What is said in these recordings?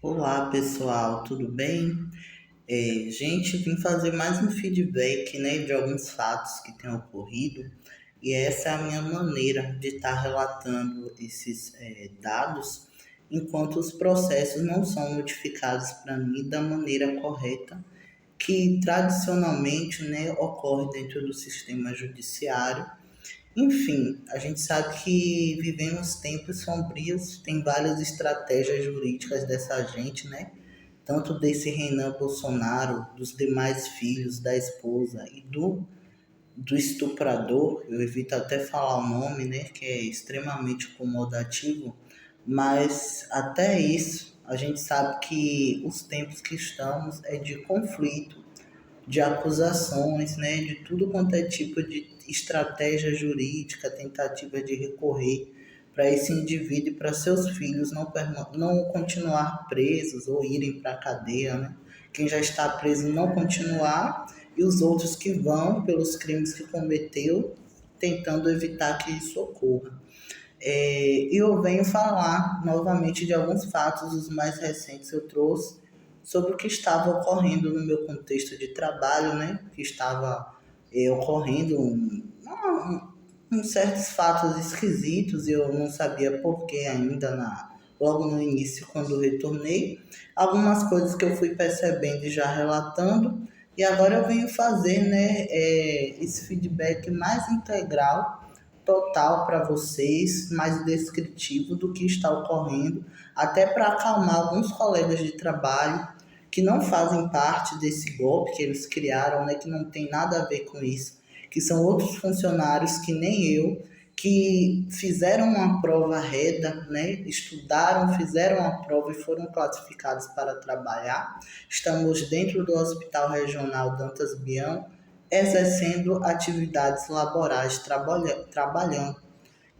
Olá pessoal, tudo bem? Gente, vim fazer mais um feedback, né, de alguns fatos que têm ocorrido e essa é a minha maneira de estar relatando esses dados enquanto os processos não são notificados para mim da maneira correta que tradicionalmente, né, ocorre dentro do sistema judiciário. Enfim, a gente sabe que vivemos tempos sombrios, tem várias estratégias jurídicas dessa gente, né? Tanto desse Renan Bolsonaro, dos demais filhos, da esposa e do estuprador, eu evito até falar o nome, né, que é extremamente incomodativo, mas até isso a gente sabe que os tempos que estamos é de conflito, de acusações, né, de tudo quanto é tipo de estratégia jurídica, tentativa de recorrer para esse indivíduo e para seus filhos não continuar presos ou irem para a cadeia, né? Quem já está preso não continuar e os outros que vão pelos crimes que cometeu, tentando evitar que isso ocorra. E eu venho falar novamente de alguns fatos, os mais recentes eu trouxe, sobre o que estava ocorrendo no meu contexto de trabalho, né? Que estava ocorrendo certos fatos esquisitos e eu não sabia por que ainda logo no início, quando eu retornei. Algumas coisas que eu fui percebendo e já relatando, e agora eu venho fazer, né, esse feedback mais integral total para vocês, mais descritivo do que está ocorrendo, até para acalmar alguns colegas de trabalho que não fazem parte desse golpe que eles criaram, né, que não tem nada a ver com isso, que são outros funcionários que nem eu, que fizeram uma prova reda, né, estudaram, fizeram a prova e foram classificados para trabalhar. Estamos dentro do Hospital Regional Dantas Bião, exercendo atividades laborais, trabalhando,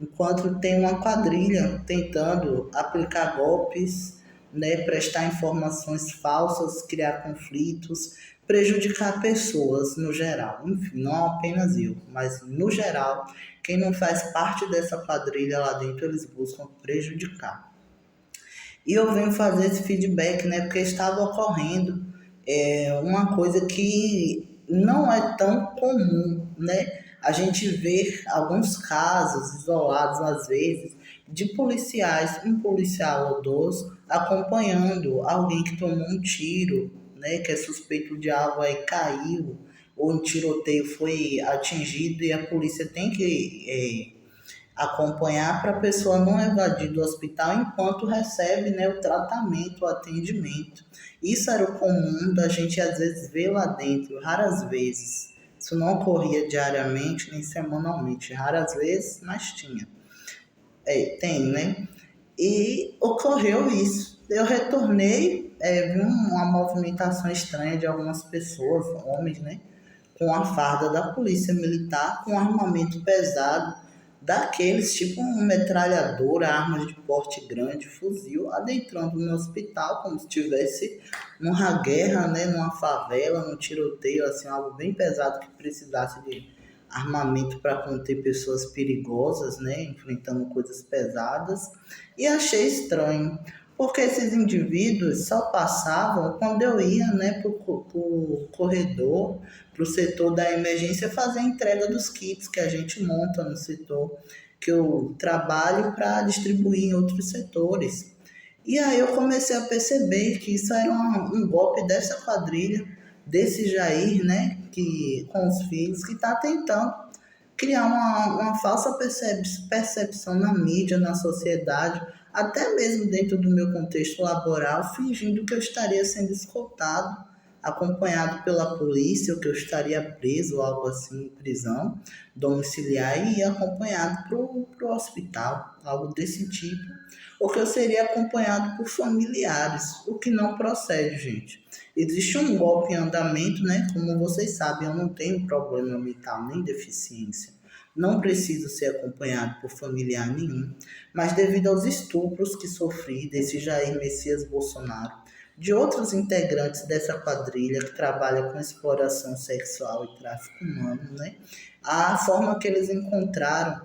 enquanto tem uma quadrilha tentando aplicar golpes, né, prestar informações falsas, criar conflitos, prejudicar pessoas no geral. Enfim, não apenas eu, mas no geral, quem não faz parte dessa quadrilha lá dentro, eles buscam prejudicar. E eu venho fazer esse feedback, né, porque estava ocorrendo uma coisa que não é tão comum, né? A gente vê alguns casos isolados, às vezes, de policiais, um policial ou dois, acompanhando alguém que tomou um tiro, né, que é suspeito de algo aí caiu, ou um tiroteio foi atingido e a polícia tem que acompanhar para a pessoa não evadir do hospital enquanto recebe, né, o tratamento, o atendimento. Isso era o comum da gente às vezes ver lá dentro, raras vezes. Isso não ocorria diariamente nem semanalmente, raras vezes, mas tinha. Tem, né? E ocorreu isso. Eu retornei, vi uma movimentação estranha de algumas pessoas, homens, né? Com a farda da polícia militar, com armamento pesado, daqueles tipo uma metralhadora, armas de porte grande, fuzil, adentrando no hospital como se estivesse numa guerra, né? Numa favela, num tiroteio, assim, algo bem pesado que precisasse de armamento para conter pessoas perigosas, né, enfrentando coisas pesadas, e achei estranho, porque esses indivíduos só passavam quando eu ia, né, para o corredor, para o setor da emergência fazer a entrega dos kits que a gente monta no setor que eu trabalho para distribuir em outros setores. E aí eu comecei a perceber que isso era um golpe dessa quadrilha, desse Jair, né, que, com os filhos, que está tentando criar uma falsa percepção na mídia, na sociedade, até mesmo dentro do meu contexto laboral, fingindo que eu estaria sendo escoltado, acompanhado pela polícia, ou que eu estaria preso, algo assim, em prisão domiciliar, e acompanhado para o hospital, algo desse tipo, ou que eu seria acompanhado por familiares, o que não procede, gente. Existe um golpe em andamento, né? Como vocês sabem, eu não tenho problema mental nem deficiência. Não preciso ser acompanhado por familiar nenhum, mas devido aos estupros que sofri desse Jair Messias Bolsonaro, de outros integrantes dessa quadrilha que trabalha com exploração sexual e tráfico humano, né? A forma que eles encontraram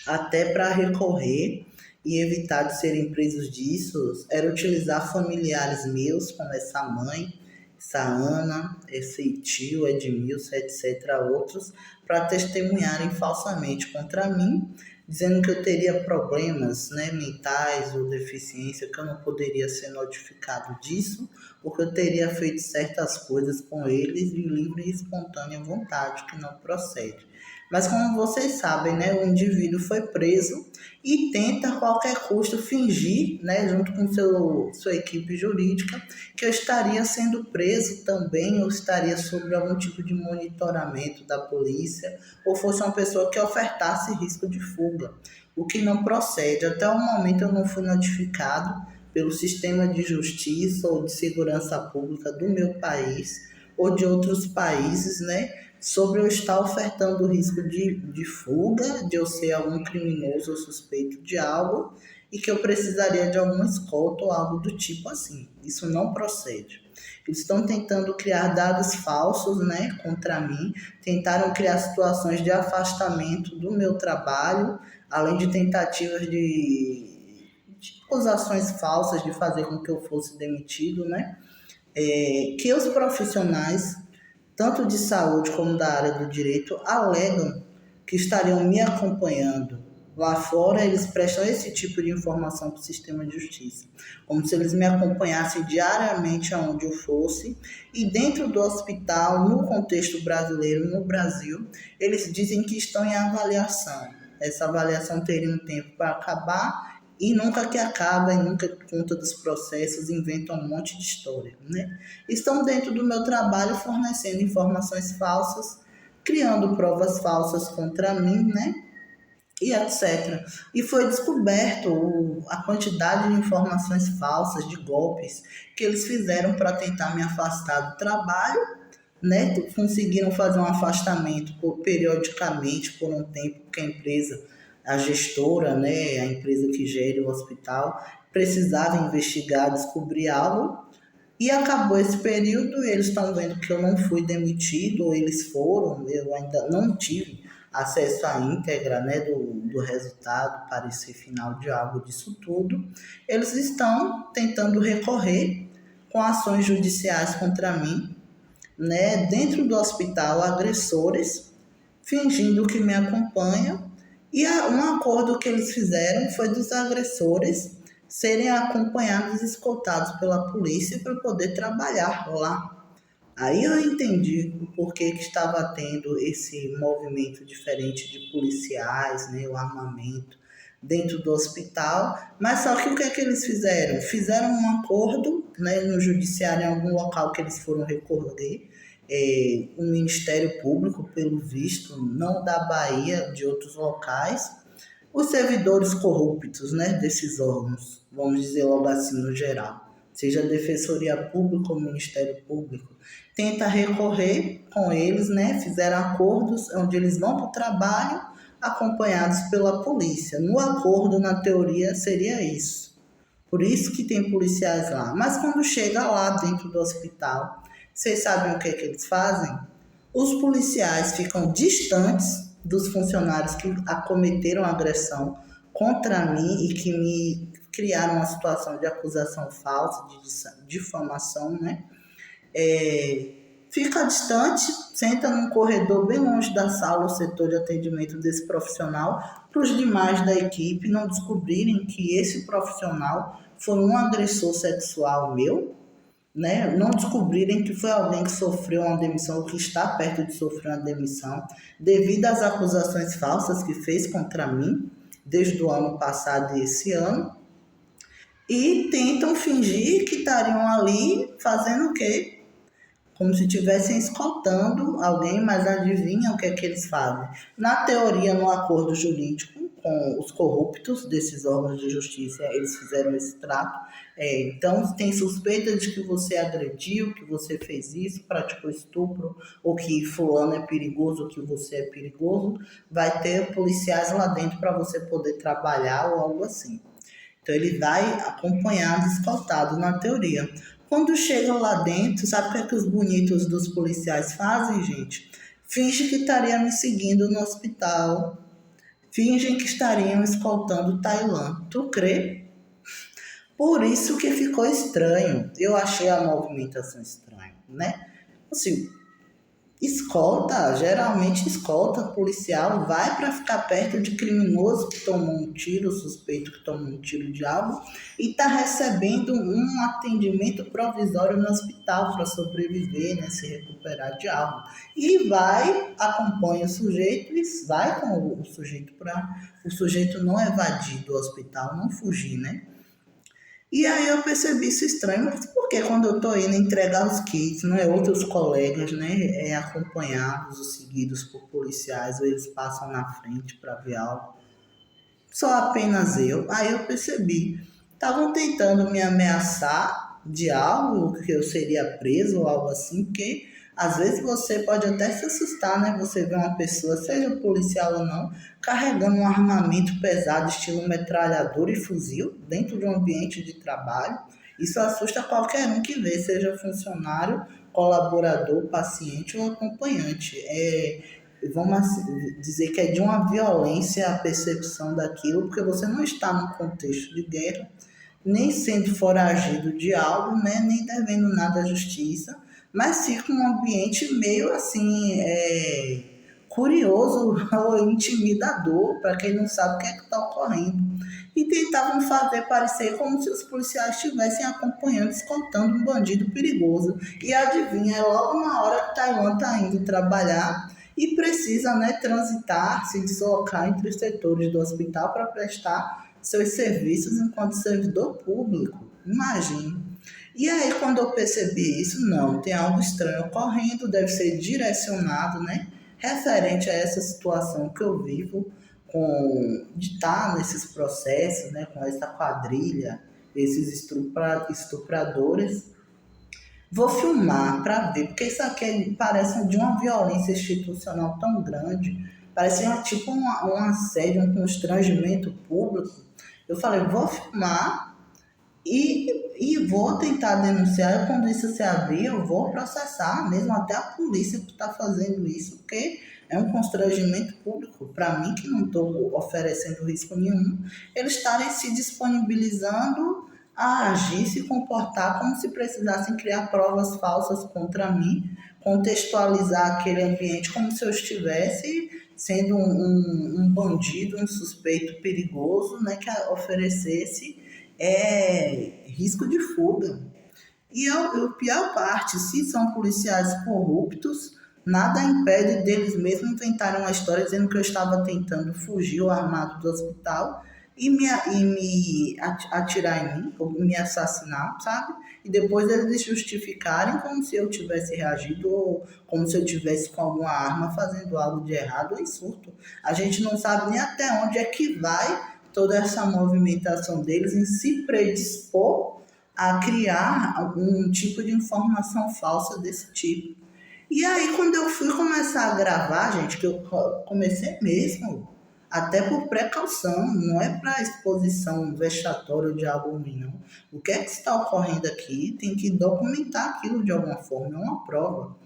até para recorrer e evitar de serem presos disso era utilizar familiares meus, como essa mãe, essa Ana, esse tio Edmilson, etc., outros, para testemunharem falsamente contra mim, dizendo que eu teria problemas, né, mentais ou deficiência, que eu não poderia ser notificado disso, porque eu teria feito certas coisas com eles de livre e espontânea vontade, que não procede. Mas como vocês sabem, né, o indivíduo foi preso e tenta a qualquer custo fingir, né, junto com sua equipe jurídica, que eu estaria sendo preso também ou estaria sob algum tipo de monitoramento da polícia ou fosse uma pessoa que ofertasse risco de fuga, o que não procede. Até o momento eu não fui notificado pelo sistema de justiça ou de segurança pública do meu país ou de outros países, né, sobre eu estar ofertando o risco de fuga, de eu ser algum criminoso ou suspeito de algo e que eu precisaria de alguma escolta ou algo do tipo assim. Isso não procede. Eles estão tentando criar dados falsos, né, contra mim, tentaram criar situações de afastamento do meu trabalho, além de tentativas de acusações falsas de fazer com que eu fosse demitido, né? Que os profissionais, tanto de saúde como da área do direito, alegam que estariam me acompanhando. Lá fora, eles prestam esse tipo de informação para o sistema de justiça, como se eles me acompanhassem diariamente aonde eu fosse. E dentro do hospital, no contexto brasileiro, no Brasil, eles dizem que estão em avaliação. Essa avaliação teria um tempo para acabar e nunca que acaba, e nunca conta dos processos, inventam um monte de história, né? Estão dentro do meu trabalho fornecendo informações falsas, criando provas falsas contra mim, né? E etc. E foi descoberto a quantidade de informações falsas, de golpes que eles fizeram para tentar me afastar do trabalho, né? Conseguiram fazer um afastamento periodicamente por um tempo, porque a empresa, a gestora, né, a empresa que gere o hospital, precisava investigar, descobrir algo, e acabou esse período, eles estão vendo que eu não fui demitido, ou eles foram, eu ainda não tive acesso à íntegra, né, do resultado, parecer final de algo disso tudo. Eles estão tentando recorrer com ações judiciais contra mim, né, dentro do hospital, agressores, fingindo que me acompanham, e um acordo que eles fizeram foi dos agressores serem acompanhados e escoltados pela polícia para poder trabalhar lá. Aí eu entendi o porquê que estava tendo esse movimento diferente de policiais, né, o armamento dentro do hospital, mas só que o que é que eles fizeram? Fizeram um acordo, né, no judiciário, em algum local que eles foram recorrer, o Ministério Público, pelo visto, não da Bahia, de outros locais, os servidores corruptos, né, desses órgãos, vamos dizer logo assim no geral, seja a Defensoria Pública ou Ministério Público, tenta recorrer com eles, né, fizeram acordos onde eles vão para o trabalho acompanhados pela polícia. No acordo, na teoria, seria isso. Por isso que tem policiais lá. Mas quando chega lá dentro do hospital, vocês sabem o que é que eles fazem? Os policiais ficam distantes dos funcionários que acometeram a agressão contra mim e que me criaram uma situação de acusação falsa, de difamação, né? Fica distante, senta num corredor bem longe da sala, o setor de atendimento desse profissional, para os demais da equipe não descobrirem que esse profissional foi um agressor sexual meu, né? Não descobrirem que foi alguém que sofreu uma demissão ou que está perto de sofrer uma demissão devido às acusações falsas que fez contra mim desde o ano passado e esse ano, e tentam fingir que estariam ali fazendo o quê? Como se estivessem escoltando alguém, mas adivinha o que é que eles fazem? Na teoria, no acordo jurídico com os corruptos desses órgãos de justiça, eles fizeram esse trato. Então, tem suspeita de que você agrediu, que você fez isso, praticou estupro, ou que fulano é perigoso, ou que você é perigoso, vai ter policiais lá dentro para você poder trabalhar ou algo assim. Então ele vai acompanhado, escoltado na teoria. Quando chegam lá dentro, sabe o que é que os bonitos dos policiais fazem, gente? Finge que estaria me seguindo no hospital, fingem que estariam escoltando Tailã. Tu crê? Por isso que ficou estranho. Eu achei a movimentação estranha, né? Assim, escolta, geralmente escolta policial vai para ficar perto de criminoso que tomou um tiro, suspeito que tomou um tiro de algo e está recebendo um atendimento provisório no hospital para sobreviver, né, se recuperar de algo. E vai, acompanha o sujeito e vai com o sujeito para o sujeito não evadir do hospital, não fugir, né? E aí eu percebi isso estranho, porque quando eu estou indo entregar os kits, né, outros colegas, né, acompanhados ou seguidos por policiais, ou eles passam na frente para ver algo, só apenas eu. Aí eu percebi, estavam tentando me ameaçar de algo, que eu seria preso ou algo assim, porque às vezes você pode até se assustar, né? Você vê uma pessoa, seja policial ou não, carregando um armamento pesado, estilo metralhadora e fuzil, dentro de um ambiente de trabalho. Isso assusta qualquer um que vê, seja funcionário, colaborador, paciente ou acompanhante. Vamos dizer que é de uma violência a percepção daquilo, porque você não está num contexto de guerra, nem sendo foragido de algo, né, nem devendo nada à justiça, mas fica um ambiente meio assim, curioso ou intimidador para quem não sabe o que é que está ocorrendo. E tentavam fazer parecer como se os policiais estivessem acompanhando, escoltando um bandido perigoso. E adivinha, é logo na hora que Tailã está indo trabalhar e precisa, né, transitar, se deslocar entre os setores do hospital para prestar seus serviços enquanto servidor público. Imagine. E aí, quando eu percebi isso, não, tem algo estranho ocorrendo, deve ser direcionado, né, referente a essa situação que eu vivo, de estar nesses processos, né, com essa quadrilha, esses estupradores. Vou filmar para ver, porque isso aqui parece de uma violência institucional tão grande, parece tipo um assédio, um constrangimento público. Eu falei, vou filmar e vou tentar denunciar. Quando isso se abrir, eu vou processar mesmo até a polícia que está fazendo isso, porque é um constrangimento público. Para mim, que não estou oferecendo risco nenhum, eles estarem se disponibilizando a agir, se comportar como se precisassem criar provas falsas contra mim, contextualizar aquele ambiente como se eu estivesse sendo um bandido, um suspeito perigoso, né, que oferecesse risco de fuga. E a pior parte, se são policiais corruptos, nada impede deles mesmos inventarem uma história dizendo que eu estava tentando fugir o armado do hospital e me atirar em mim, ou me assassinar, sabe? E depois eles justificarem como se eu tivesse reagido ou como se eu tivesse com alguma arma fazendo algo de errado ou em surto. A gente não sabe nem até onde é que vai toda essa movimentação deles em se predispor a criar algum tipo de informação falsa desse tipo. E aí, quando eu fui começar a gravar, gente, que eu comecei mesmo, até por precaução, não é para exposição vexatória de algo ruim, não. O que é que está ocorrendo aqui? Tem que documentar aquilo de alguma forma, é uma prova.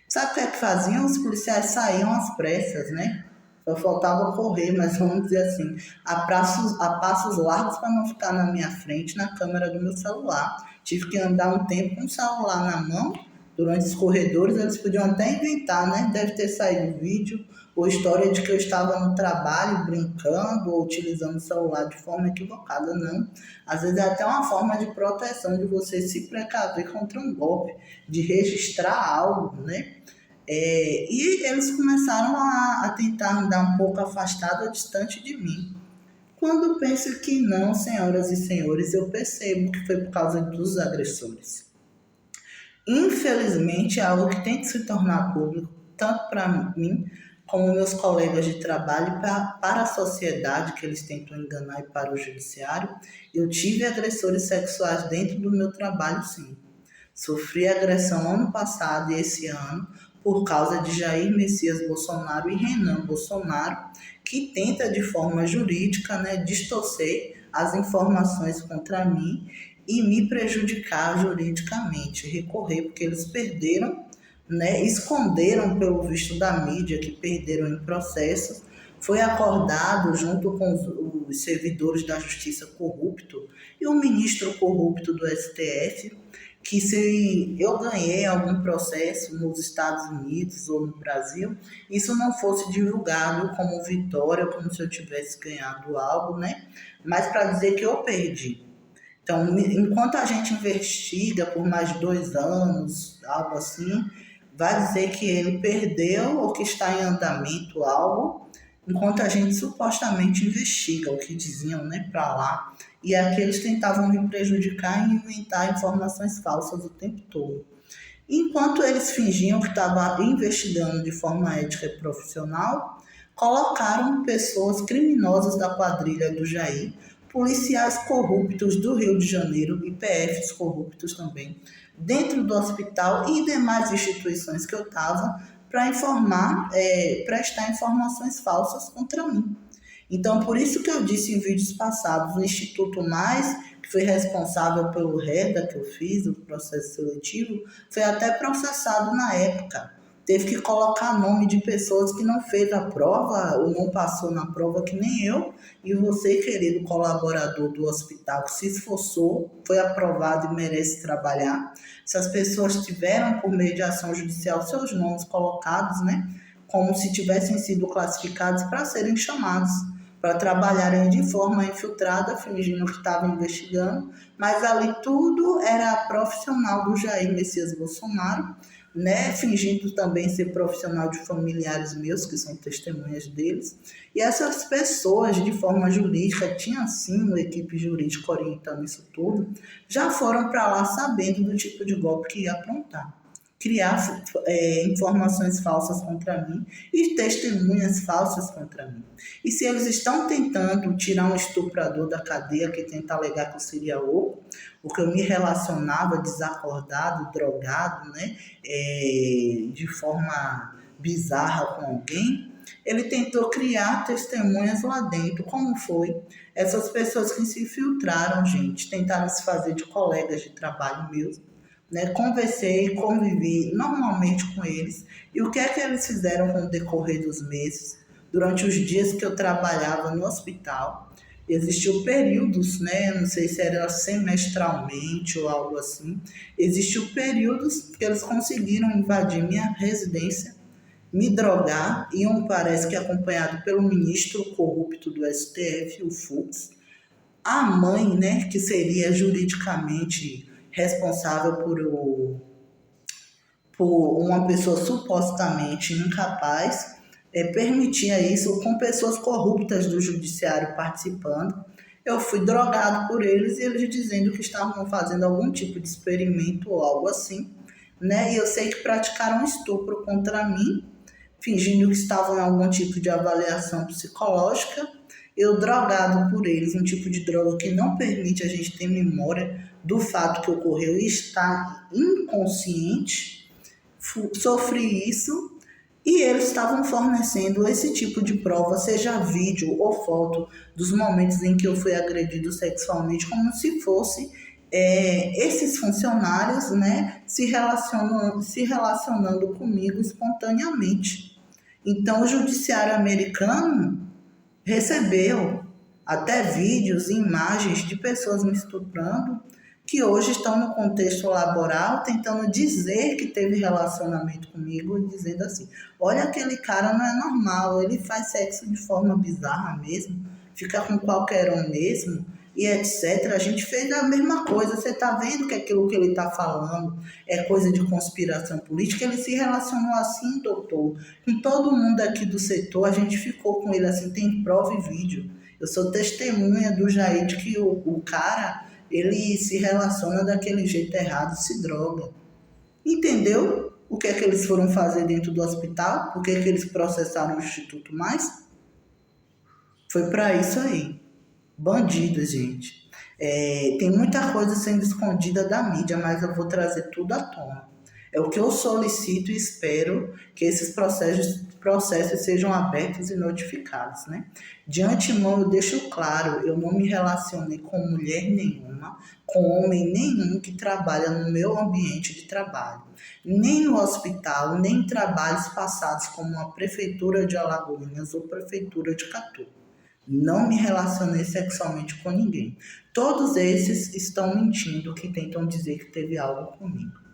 Sabe o que é que faziam? Os policiais saíam às pressas, né? Só faltava correr, mas vamos dizer assim, a passos largos para não ficar na minha frente, na câmera do meu celular. Tive que andar um tempo com o celular na mão, durante os corredores. Eles podiam até inventar, né? Deve ter saído vídeo ou história de que eu estava no trabalho brincando ou utilizando o celular de forma equivocada, não. Às vezes é até uma forma de proteção, de você se precaver contra um golpe, de registrar algo, né? E eles começaram a tentar andar um pouco afastado ou distante de mim. Quando penso que não, senhoras e senhores, eu percebo que foi por causa dos agressores. Infelizmente, é algo que tem que se tornar público, tanto para mim, como meus colegas de trabalho, para a sociedade, que eles tentam enganar, e para o judiciário. Eu tive agressores sexuais dentro do meu trabalho, sim. Sofri agressão ano passado e esse ano, por causa de Jair Messias Bolsonaro e Renan Bolsonaro, que tenta de forma jurídica, né, distorcer as informações contra mim e me prejudicar juridicamente, recorrer, porque eles perderam, né, esconderam pelo visto da mídia, que perderam em processos, foi acordado junto com os servidores da Justiça corrupto e o ministro corrupto do STF, que se eu ganhei algum processo nos Estados Unidos ou no Brasil, isso não fosse divulgado como vitória, como se eu tivesse ganhado algo, né? Mas para dizer que eu perdi. Então, enquanto a gente investiga por mais 2 anos, algo assim, vai dizer que ele perdeu ou que está em andamento algo, enquanto a gente supostamente investiga o que diziam, né, para lá. E aqueles tentavam me prejudicar e inventar informações falsas o tempo todo. Enquanto eles fingiam que estavam investigando de forma ética e profissional, colocaram pessoas criminosas da quadrilha do Jair, policiais corruptos do Rio de Janeiro e PFs corruptos também, dentro do hospital e demais instituições que eu estava, para prestar informações falsas contra mim. Então, por isso que eu disse em vídeos passados, o Instituto Mais, que foi responsável pelo REDA que eu fiz, o processo seletivo, foi até processado na época. Teve que colocar nome de pessoas que não fez a prova ou não passou na prova, que nem eu, e você, querido colaborador do hospital, que se esforçou, foi aprovado e merece trabalhar. Se as pessoas tiveram, por meio de ação judicial, seus nomes colocados, né, como se tivessem sido classificados para serem chamados, para trabalharem de forma infiltrada, fingindo que estavam investigando, mas ali tudo era profissional do Jair Messias Bolsonaro, né, fingindo também ser profissional de familiares meus, que são testemunhas deles. E essas pessoas, de forma jurídica, tinham sim uma equipe jurídica orientando isso tudo, já foram para lá sabendo do tipo de golpe que ia aprontar. Criar informações falsas contra mim e testemunhas falsas contra mim. E se eles estão tentando tirar um estuprador da cadeia que tenta alegar que eu seria louco, porque eu me relacionava desacordado, drogado, né, de forma bizarra com alguém, ele tentou criar testemunhas lá dentro. Como foi? Essas pessoas que se infiltraram, gente, tentaram se fazer de colegas de trabalho meus, né? Conversei, convivi normalmente com eles. E o que é que eles fizeram com o decorrer dos meses? Durante os dias que eu trabalhava no hospital, existiu períodos, né? Não sei se era semestralmente ou algo assim. Existiu períodos que eles conseguiram invadir minha residência, me drogar, iam, parece que acompanhado pelo ministro corrupto do STF, o Fux, a mãe, né, que seria juridicamente responsável por uma pessoa supostamente incapaz, permitia isso com pessoas corruptas do judiciário participando. Eu fui drogado por eles e eles dizendo que estavam fazendo algum tipo de experimento ou algo assim, né? E eu sei que praticaram estupro contra mim, fingindo que estavam em algum tipo de avaliação psicológica. Eu drogado por eles, um tipo de droga que não permite a gente ter memória do fato que ocorreu e estar inconsciente, sofri isso e eles estavam fornecendo esse tipo de prova, seja vídeo ou foto, dos momentos em que eu fui agredido sexualmente, como se fosse esses funcionários, né, se relacionando comigo espontaneamente. Então, o judiciário americano recebeu até vídeos e imagens de pessoas me estuprando que hoje estão no contexto laboral tentando dizer que teve relacionamento comigo e dizendo assim, olha, aquele cara não é normal, ele faz sexo de forma bizarra mesmo, fica com qualquer um mesmo e etc. A gente fez a mesma coisa, você está vendo que aquilo que ele está falando é coisa de conspiração política? Ele se relacionou assim, doutor, com todo mundo aqui do setor, a gente ficou com ele assim, tem prova e vídeo. Eu sou testemunha do Jair de que o cara, ele se relaciona daquele jeito errado, se droga. Entendeu o que é que eles foram fazer dentro do hospital? Por que é que eles processaram o Instituto Mais? Foi para isso aí. Bandidos, gente. Tem muita coisa sendo escondida da mídia, mas eu vou trazer tudo à tona. É o que eu solicito e espero que esses processos sejam abertos e notificados, né? De antemão, eu deixo claro, eu não me relacionei com mulher nenhuma, com homem nenhum que trabalha no meu ambiente de trabalho, nem no hospital, nem em trabalhos passados como a Prefeitura de Alagoinhas ou Prefeitura de Catu. Não me relacionei sexualmente com ninguém. Todos esses estão mentindo que tentam dizer que teve algo comigo.